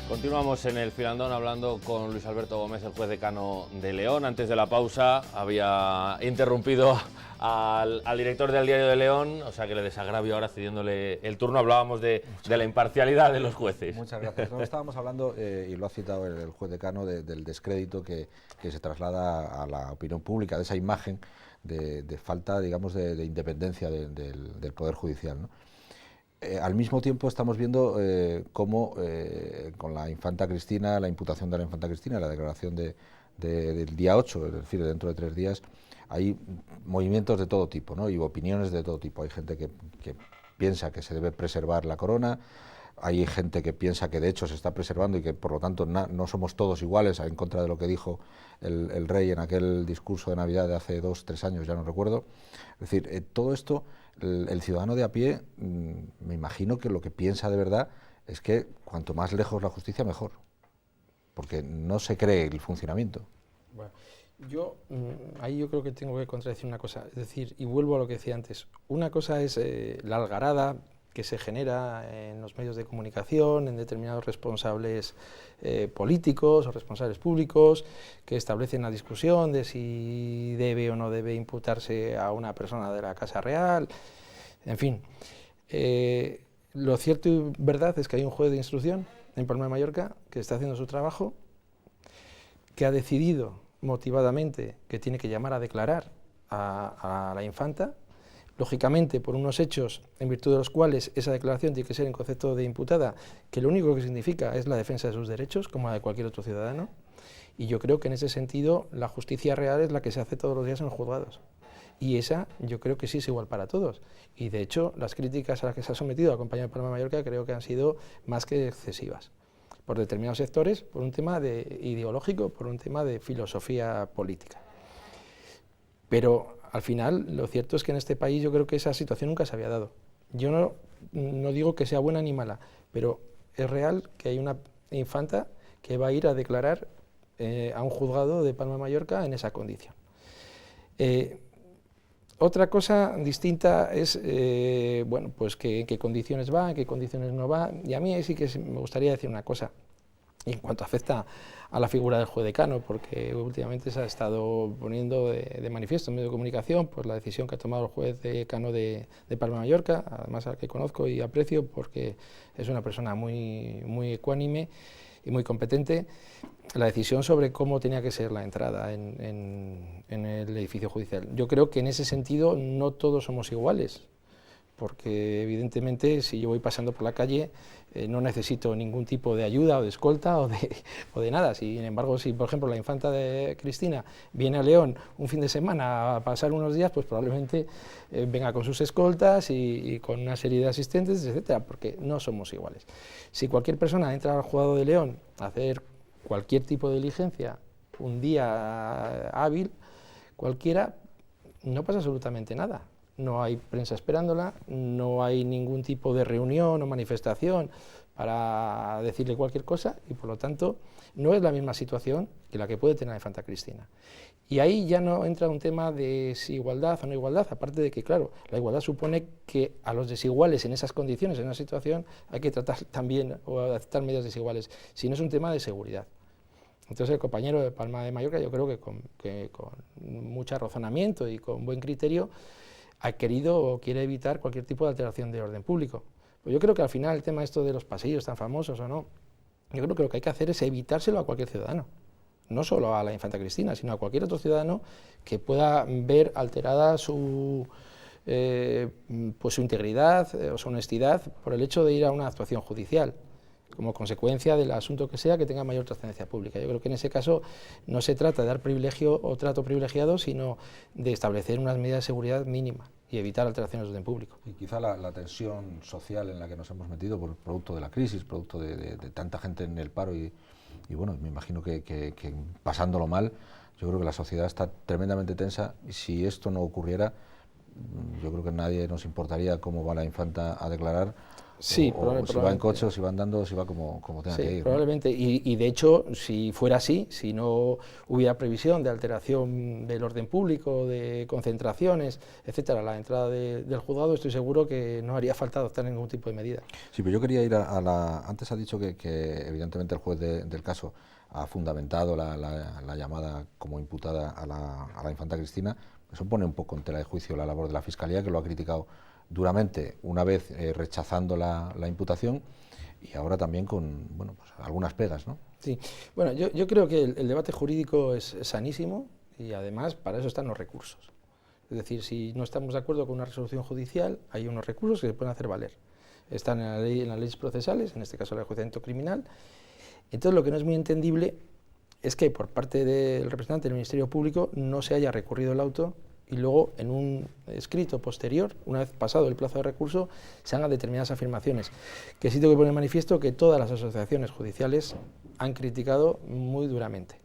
Speaker 2: Continuamos en el Filandón hablando con Luis Alberto Gómez, el juez decano de León. Antes de la pausa había interrumpido al director del Diario de León, o sea que le desagravio ahora cediéndole el turno. Hablábamos de la imparcialidad de los jueces.
Speaker 4: Muchas gracias. No, estábamos hablando, y lo ha citado el juez decano, del descrédito que se traslada a la opinión pública, de esa imagen de falta, digamos, de independencia del Poder Judicial, ¿no? Al mismo tiempo estamos viendo cómo con la infanta Cristina, la imputación de la infanta Cristina, la declaración del día 8, es decir, dentro de 3 días, hay movimientos de todo tipo, ¿no? Y opiniones de todo tipo. Hay gente que piensa que se debe preservar la corona, hay gente que piensa que de hecho se está preservando y que por lo tanto no somos todos iguales, en contra de lo que dijo el rey en aquel discurso de Navidad de hace 2 o 3 años, ya no recuerdo. Es decir, todo esto, el ciudadano de a pie, me imagino que lo que piensa de verdad es que cuanto más lejos la justicia, mejor, porque no se cree el funcionamiento.
Speaker 3: Bueno, ahí yo creo que tengo que contradecir una cosa, es decir, y vuelvo a lo que decía antes, una cosa es la algarada que se genera en los medios de comunicación, en determinados responsables políticos o responsables públicos, que establecen la discusión de si debe o no debe imputarse a una persona de la Casa Real, en fin. Lo cierto y verdad es que hay un juez de instrucción en Palma de Mallorca que está haciendo su trabajo, que ha decidido motivadamente que tiene que llamar a declarar a la infanta, lógicamente por unos hechos en virtud de los cuales esa declaración tiene que ser en concepto de imputada, que lo único que significa es la defensa de sus derechos, como la de cualquier otro ciudadano, y yo creo que en ese sentido la justicia real es la que se hace todos los días en los juzgados, y esa yo creo que sí es igual para todos, y de hecho las críticas a las que se ha sometido la compañía de Palma de Mallorca creo que han sido más que excesivas, por determinados sectores, por un tema ideológico, por un tema de filosofía política. Pero al final, lo cierto es que en este país yo creo que esa situación nunca se había dado. Yo no digo que sea buena ni mala, pero es real que hay una infanta que va a ir a declarar a un juzgado de Palma de Mallorca en esa condición. Otra cosa distinta es, bueno, pues en qué condiciones va, en qué condiciones no va, y a mí sí que me gustaría decir una cosa, en cuanto afecta a la figura del juez decano, porque últimamente se ha estado poniendo de manifiesto en medios de comunicación pues, la decisión que ha tomado el juez decano de Palma de Mallorca, además al que conozco y aprecio porque es una persona muy ecuánime y muy competente, la decisión sobre cómo tenía que ser la entrada en el edificio judicial. Yo creo que en ese sentido no todos somos iguales, porque evidentemente si yo voy pasando por la calle no necesito ningún tipo de ayuda o de escolta o de nada. Sin embargo, si por ejemplo la infanta de Cristina viene a León un fin de semana a pasar unos días, pues probablemente venga con sus escoltas y con una serie de asistentes, etcétera, porque no somos iguales. Si cualquier persona entra al juzgado de León a hacer cualquier tipo de diligencia un día hábil, cualquiera, no pasa absolutamente nada. No hay prensa esperándola, no hay ningún tipo de reunión o manifestación para decirle cualquier cosa y por lo tanto no es la misma situación que la que puede tener la infanta Cristina. Y ahí ya no entra un tema de si igualdad o no igualdad, aparte de que, claro, la igualdad supone que a los desiguales en esas condiciones, en una situación, hay que tratar también o aceptar medidas desiguales, si no es un tema de seguridad. Entonces el compañero de Palma de Mallorca, yo creo que con mucho razonamiento y con buen criterio, ha querido o quiere evitar cualquier tipo de alteración de orden público. Pues yo creo que al final el tema esto de los pasillos tan famosos o no, yo creo que lo que hay que hacer es evitárselo a cualquier ciudadano, no solo a la infanta Cristina, sino a cualquier otro ciudadano que pueda ver alterada su integridad o su honestidad por el hecho de ir a una actuación judicial, como consecuencia del asunto que sea que tenga mayor trascendencia pública. Yo creo que en ese caso no se trata de dar privilegio o trato privilegiado, sino de establecer unas medidas de seguridad mínimas y evitar alteraciones de orden público.
Speaker 4: Y quizá la tensión social en la que nos hemos metido por producto de la crisis, producto de tanta gente en el paro y bueno, me imagino que pasándolo mal, yo creo que la sociedad está tremendamente tensa y si esto no ocurriera, yo creo que a nadie nos importaría cómo va la infanta a declarar.
Speaker 3: Sí,
Speaker 4: o si va en coche, o si va andando, o si va como tenga que ir.
Speaker 3: Probablemente, ¿no? Y de hecho, si fuera así, si no hubiera previsión de alteración del orden público, de concentraciones, etcétera, a la entrada del juzgado, estoy seguro que no haría falta adoptar ningún tipo de medida.
Speaker 4: Sí, pero yo quería ir antes ha dicho que evidentemente el juez del caso ha fundamentado la llamada como imputada a la infanta Cristina. Eso pone un poco en tela de juicio la labor de la Fiscalía, que lo ha criticado duramente, una vez rechazando la imputación y ahora también con pues algunas pegas, ¿no?
Speaker 3: Sí, bueno, yo creo que el debate jurídico es sanísimo y además para eso están los recursos. Es decir, si no estamos de acuerdo con una resolución judicial, hay unos recursos que se pueden hacer valer. Están en las leyes procesales, en este caso el enjuiciamiento criminal. Entonces lo que no es muy entendible es que por parte del representante del Ministerio Público no se haya recurrido el auto y luego en un escrito posterior, una vez pasado el plazo de recurso, se hagan determinadas afirmaciones, que sí tengo que poner en manifiesto que todas las asociaciones judiciales han criticado muy duramente.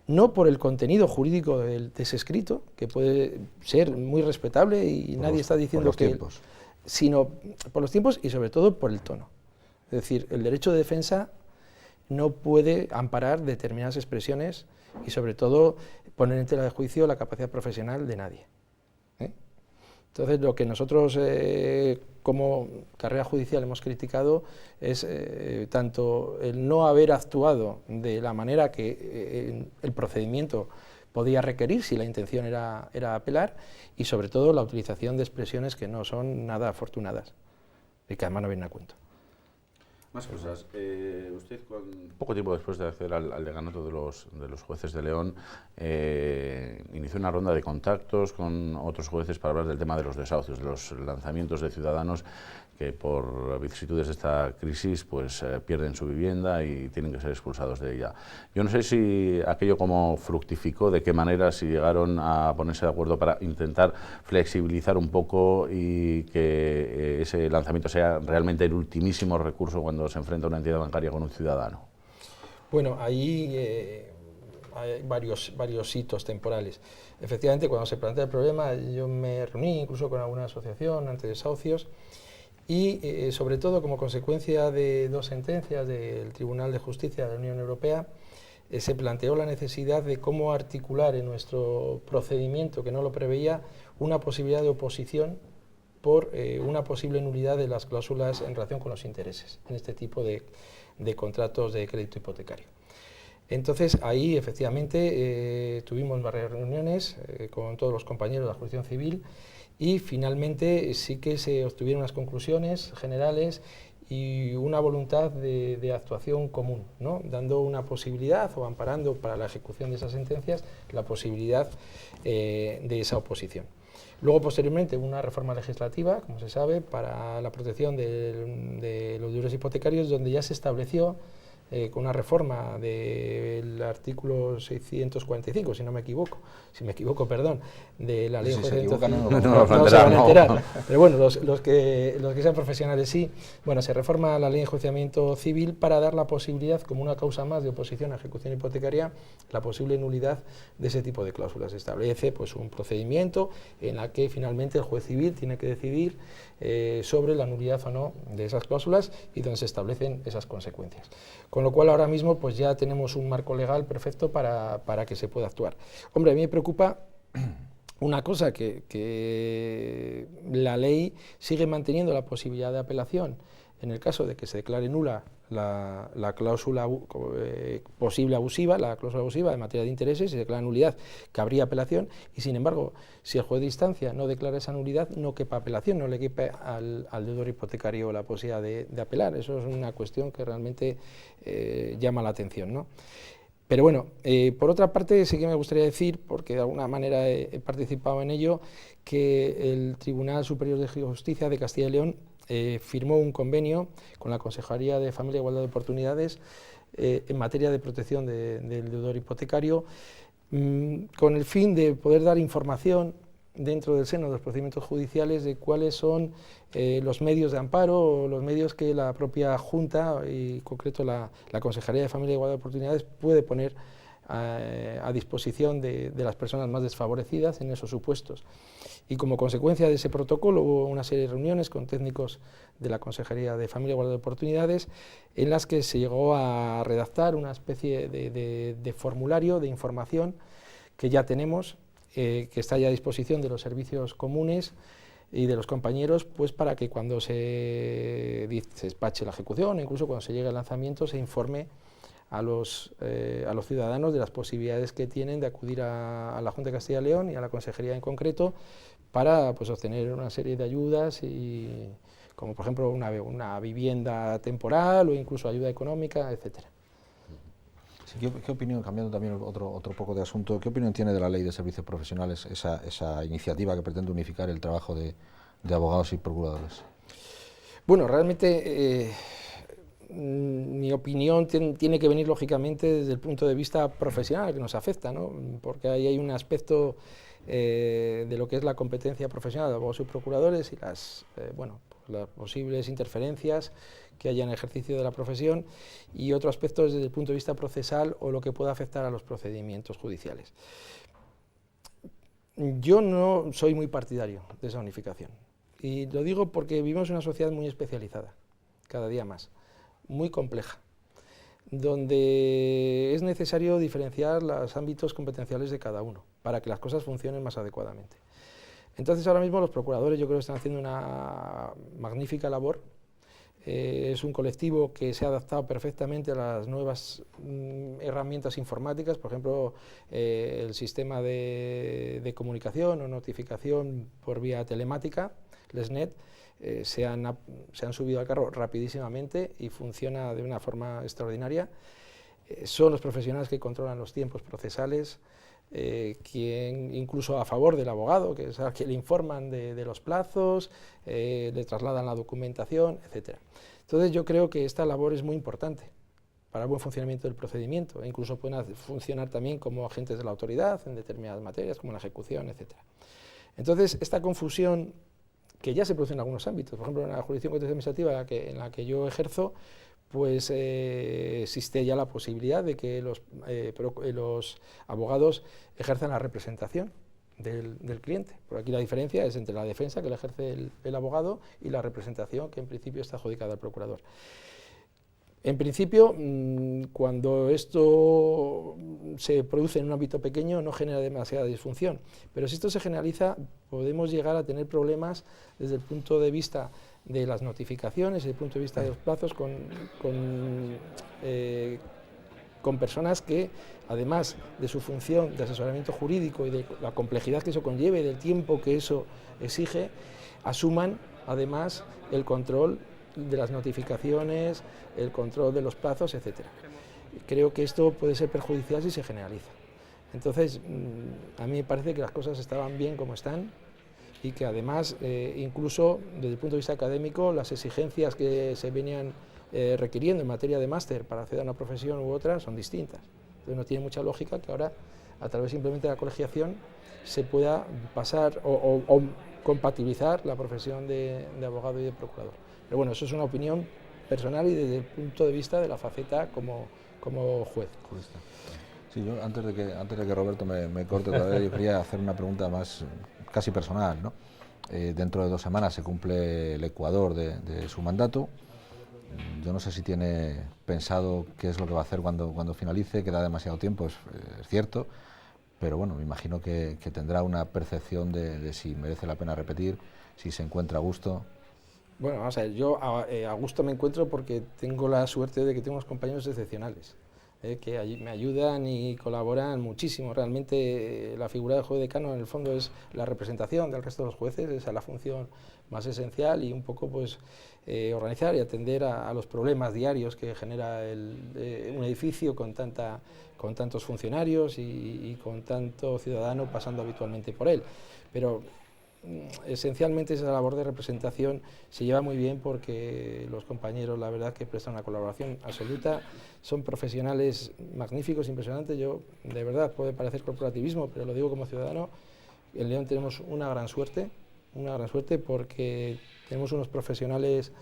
Speaker 3: No por el contenido jurídico de ese escrito, que puede ser muy respetable y nadie está diciendo que... sino por los tiempos y sobre todo por el tono. Es decir, el derecho de defensa no puede amparar determinadas expresiones y sobre todo poner en tela de juicio la capacidad profesional de nadie. Entonces, lo que nosotros como carrera judicial hemos criticado es tanto el no haber actuado de la manera que el procedimiento podía requerir si la intención era apelar, y sobre todo la utilización de expresiones que no son nada afortunadas y que además no vienen a cuento.
Speaker 5: Más cosas. Usted, poco tiempo después de acceder al decanato de los jueces de León, inició una ronda de contactos con otros jueces para hablar del tema de los desahucios, de los lanzamientos de ciudadanos que por vicisitudes de esta crisis pues pierden su vivienda y tienen que ser expulsados de ella. Yo no sé si aquello como fructificó, de qué manera, si llegaron a ponerse de acuerdo para intentar flexibilizar un poco y que ese lanzamiento sea realmente el ultimísimo recurso cuando se enfrenta una entidad bancaria con un ciudadano.
Speaker 3: Bueno, ahí hay varios hitos temporales. Efectivamente, cuando se plantea el problema, yo me reuní incluso con alguna asociación antidesahucios y sobre todo como consecuencia de dos sentencias del Tribunal de Justicia de la Unión Europea, se planteó la necesidad de cómo articular en nuestro procedimiento, que no lo preveía, una posibilidad de oposición por una posible nulidad de las cláusulas en relación con los intereses en este tipo de contratos de crédito hipotecario. Entonces, ahí efectivamente tuvimos varias reuniones con todos los compañeros de la jurisdicción civil y finalmente sí que se obtuvieron unas conclusiones generales y una voluntad de actuación común, ¿no? Dando una posibilidad o amparando para la ejecución de esas sentencias la posibilidad de esa oposición. Luego, posteriormente, una reforma legislativa, como se sabe, para la protección de los deudores hipotecarios, donde ya se estableció con una reforma del artículo 645, si me equivoco, perdón, de la ley de enjuiciamiento civil. No se van a enterar, pero bueno, los que sean profesionales sí. Bueno, se reforma la ley de enjuiciamiento civil para dar la posibilidad, como una causa más de oposición a ejecución hipotecaria, la posible nulidad de ese tipo de cláusulas. Se establece pues un procedimiento en la que finalmente el juez civil tiene que decidir sobre la nulidad o no de esas cláusulas y donde se establecen esas consecuencias. Con lo cual ahora mismo pues ya tenemos un marco legal perfecto para que se pueda actuar. Hombre, a mí me preocupa una cosa, que la ley sigue manteniendo la posibilidad de apelación en el caso de que se declare nula la cláusula posible abusiva, la cláusula abusiva en materia de intereses, se declara nulidad, cabría apelación, y sin embargo, si el juez de instancia no declara esa nulidad, no quepa apelación, no le quepa al deudor hipotecario la posibilidad de apelar. Eso es una cuestión que realmente llama la atención, ¿no? Pero bueno, por otra parte sí que me gustaría decir, porque de alguna manera he participado en ello, que el Tribunal Superior de Justicia de Castilla y León firmó un convenio con la Consejería de Familia e Igualdad de Oportunidades en materia de protección del deudor hipotecario, con el fin de poder dar información dentro del seno de los procedimientos judiciales de cuáles son los medios de amparo o los medios que la propia Junta, y en concreto la Consejería de Familia e Igualdad de Oportunidades, puede poner a disposición de las personas más desfavorecidas en esos supuestos. Y como consecuencia de ese protocolo hubo una serie de reuniones con técnicos de la Consejería de Familia e Igualdad de Oportunidades en las que se llegó a redactar una especie de formulario de información que ya tenemos, que está ya a disposición de los servicios comunes y de los compañeros, pues para que cuando se despache la ejecución, incluso cuando se llegue al lanzamiento, se informe a los ciudadanos de las posibilidades que tienen de acudir a la Junta de Castilla y León y a la Consejería en concreto para pues, obtener una serie de ayudas, como por ejemplo una vivienda temporal o incluso ayuda económica, etcétera.
Speaker 4: Sí, ¿qué opinión, cambiando también otro poco de asunto, qué opinión tiene de la Ley de Servicios Profesionales esa iniciativa que pretende unificar el trabajo de abogados y procuradores?
Speaker 3: Bueno, realmente mi opinión tiene que venir lógicamente desde el punto de vista profesional que nos afecta, ¿no? Porque ahí hay un aspecto de lo que es la competencia profesional de abogados y procuradores y las posibles interferencias que haya en el ejercicio de la profesión, y otro aspecto desde el punto de vista procesal o lo que pueda afectar a los procedimientos judiciales. Yo no soy muy partidario de esa unificación, y lo digo porque vivimos en una sociedad muy especializada, cada día más, muy compleja, donde es necesario diferenciar los ámbitos competenciales de cada uno para que las cosas funcionen más adecuadamente. Entonces, ahora mismo los procuradores yo creo que están haciendo una magnífica labor. Es un colectivo que se ha adaptado perfectamente a las nuevas herramientas informáticas, por ejemplo, el sistema de comunicación o notificación por vía telemática, LESNET, se han subido al carro rapidísimamente y funciona de una forma extraordinaria. Son los profesionales que controlan los tiempos procesales, quien incluso a favor del abogado, que es al que le informan de los plazos, le trasladan la documentación, etc. Entonces yo creo que esta labor es muy importante para el buen funcionamiento del procedimiento, e incluso pueden funcionar también como agentes de la autoridad en determinadas materias, como la ejecución, etc. Entonces, esta confusión que ya se produce en algunos ámbitos, por ejemplo, en la jurisdicción administrativa en la que yo ejerzo, pues existe ya la posibilidad de que los abogados ejerzan la representación del cliente. Por aquí la diferencia es entre la defensa que la ejerce el abogado y la representación que en principio está adjudicada al procurador. En principio, cuando esto se produce en un ámbito pequeño no genera demasiada disfunción, pero si esto se generaliza podemos llegar a tener problemas desde el punto de vista de las notificaciones, desde el punto de vista de los plazos, con personas que, además de su función de asesoramiento jurídico y de la complejidad que eso conlleve, del tiempo que eso exige, asuman además el control de las notificaciones, el control de los plazos, etc. Creo que esto puede ser perjudicial si se generaliza. Entonces, a mí me parece que las cosas estaban bien como están y que además, incluso desde el punto de vista académico, las exigencias que se venían requiriendo en materia de máster para acceder a una profesión u otra son distintas. Entonces no tiene mucha lógica que ahora, a través simplemente de la colegiación, se pueda pasar o compatibilizar la profesión de abogado y de procurador. Pero bueno, eso es una opinión personal y desde el punto de vista de la faceta como juez.
Speaker 4: Sí, yo antes de que Roberto me corte otra vez, yo quería hacer una pregunta más casi personal, ¿no? Dentro de 2 semanas se cumple el Ecuador de su mandato. Yo no sé si tiene pensado qué es lo que va a hacer cuando finalice, queda demasiado tiempo, es cierto, pero bueno, me imagino que tendrá una percepción de si merece la pena repetir, si se encuentra a gusto.
Speaker 3: Bueno, vamos a ver, yo a gusto me encuentro porque tengo la suerte de que tengo unos compañeros excepcionales, que me ayudan y colaboran muchísimo. Realmente la figura del juez decano en el fondo es la representación del resto de los jueces, esa es la función más esencial, y un poco pues organizar y atender a los problemas diarios que genera un edificio con tantos funcionarios y con tanto ciudadano pasando habitualmente por él. Pero esencialmente esa labor de representación se lleva muy bien porque los compañeros, la verdad, que prestan una colaboración absoluta, son profesionales magníficos, impresionantes. Yo, de verdad, puede parecer corporativismo, pero lo digo como ciudadano, en León tenemos una gran suerte porque tenemos unos profesionales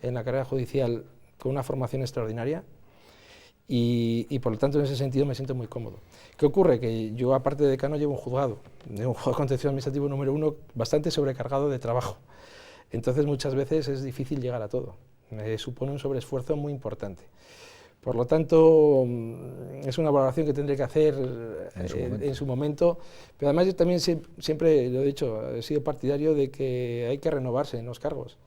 Speaker 3: en la carrera judicial con una formación extraordinaria. Y por lo tanto en ese sentido me siento muy cómodo. ¿Qué ocurre? Que yo, aparte de decano, llevo un juzgado de contencioso administrativo número 1 bastante sobrecargado de trabajo. Entonces muchas veces es difícil llegar a todo, me supone un sobreesfuerzo muy importante. Por lo tanto, es una valoración que tendré que hacer en su momento, pero además yo también siempre lo he dicho, he sido partidario de que hay que renovarse en los cargos.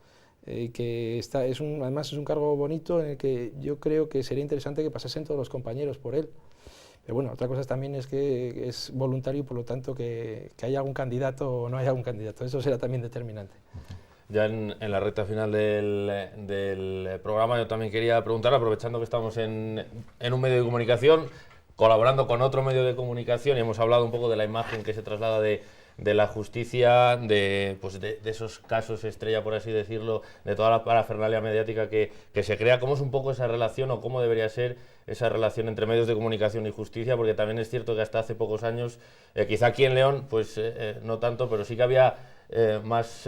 Speaker 3: Que además es un cargo bonito en el que yo creo que sería interesante que pasasen todos los compañeros por él. Pero bueno, otra cosa también es que es voluntario y por lo tanto que haya algún candidato o no haya algún candidato, eso será también determinante.
Speaker 2: Ya en la recta final del programa yo también quería preguntar, aprovechando que estamos en un medio de comunicación, colaborando con otro medio de comunicación, y hemos hablado un poco de la imagen que se traslada de de la justicia, de esos casos estrella, por así decirlo, de toda la parafernalia mediática que se crea. ¿Cómo es un poco esa relación o cómo debería ser esa relación entre medios de comunicación y justicia? Porque también es cierto que hasta hace pocos años, quizá aquí en León, pues no tanto, pero sí que había más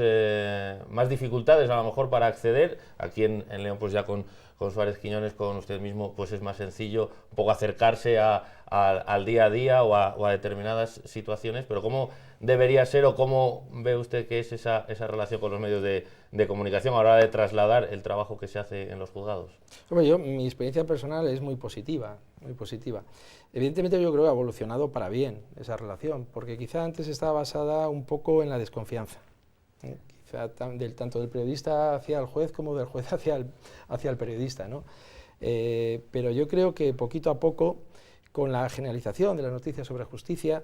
Speaker 2: dificultades a lo mejor para acceder. Aquí en León, pues ya con Suárez Quiñones, con usted mismo, pues es más sencillo un poco acercarse al día a día o a determinadas situaciones, pero ¿cómo debería ser o cómo ve usted que es esa relación con los medios de comunicación a la hora de trasladar el trabajo que se hace en los juzgados?
Speaker 3: Hombre, mi experiencia personal es muy positiva, muy positiva. Evidentemente yo creo que ha evolucionado para bien esa relación, porque quizá antes estaba basada un poco en la desconfianza, tanto del periodista hacia el juez como del juez hacia el periodista, ¿no? Pero yo creo que poquito a poco, con la generalización de las noticias sobre justicia,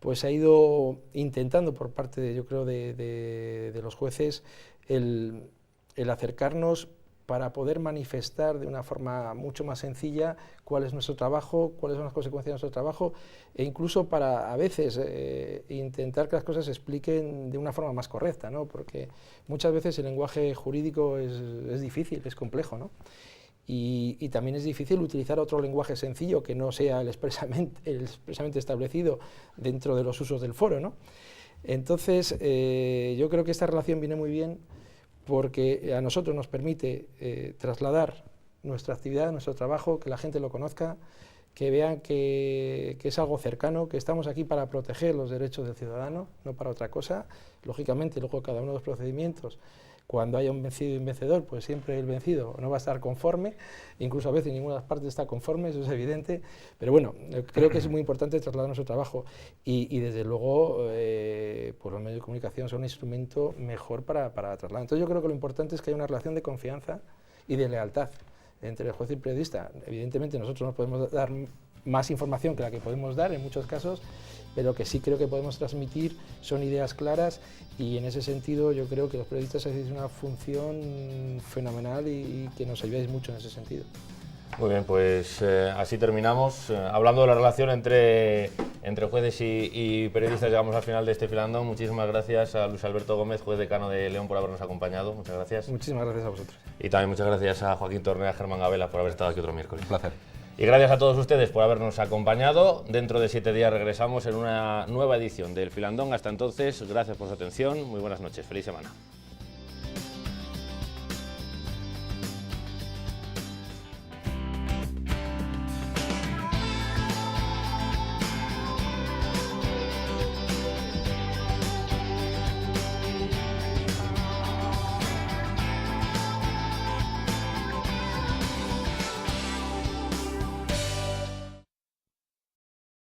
Speaker 3: pues ha ido intentando por parte, de los jueces, el acercarnos para poder manifestar de una forma mucho más sencilla cuál es nuestro trabajo, cuáles son las consecuencias de nuestro trabajo, e incluso para, a veces, intentar que las cosas se expliquen de una forma más correcta, ¿no? Porque muchas veces el lenguaje jurídico es difícil, es complejo, ¿no? Y también es difícil utilizar otro lenguaje sencillo que no sea el expresamente establecido dentro de los usos del foro, ¿no? Entonces, yo creo que esta relación viene muy bien porque a nosotros nos permite trasladar nuestra actividad, nuestro trabajo, que la gente lo conozca, que vean que es algo cercano, que estamos aquí para proteger los derechos del ciudadano, no para otra cosa. Lógicamente, luego cada uno de los procedimientos, cuando haya un vencido y un vencedor, pues siempre el vencido no va a estar conforme, incluso a veces ninguna de las partes está conforme, eso es evidente, pero bueno, creo que es muy importante trasladar nuestro trabajo y desde luego pues los medios de comunicación son un instrumento mejor para trasladar. Entonces yo creo que lo importante es que haya una relación de confianza y de lealtad entre el juez y el periodista. Evidentemente nosotros no podemos dar más información que la que podemos dar en muchos casos, pero que sí creo que podemos transmitir son ideas claras y en ese sentido yo creo que los periodistas hacéis una función fenomenal y que nos ayudáis mucho en ese sentido.
Speaker 2: Muy bien, pues así terminamos. Hablando de la relación entre jueces y periodistas, llegamos al final de este Filandón. Muchísimas gracias a Luis Alberto Gómez, juez decano de León, por habernos acompañado. Muchas gracias.
Speaker 3: Muchísimas gracias a vosotros.
Speaker 2: Y también muchas gracias a Joaquín Tornea, Germán Gabela, por haber estado aquí otro miércoles.
Speaker 4: Un placer.
Speaker 2: Y gracias a todos ustedes por habernos acompañado. Dentro de 7 días regresamos en una nueva edición del Filandón. Hasta entonces, gracias por su atención. Muy buenas noches. Feliz semana.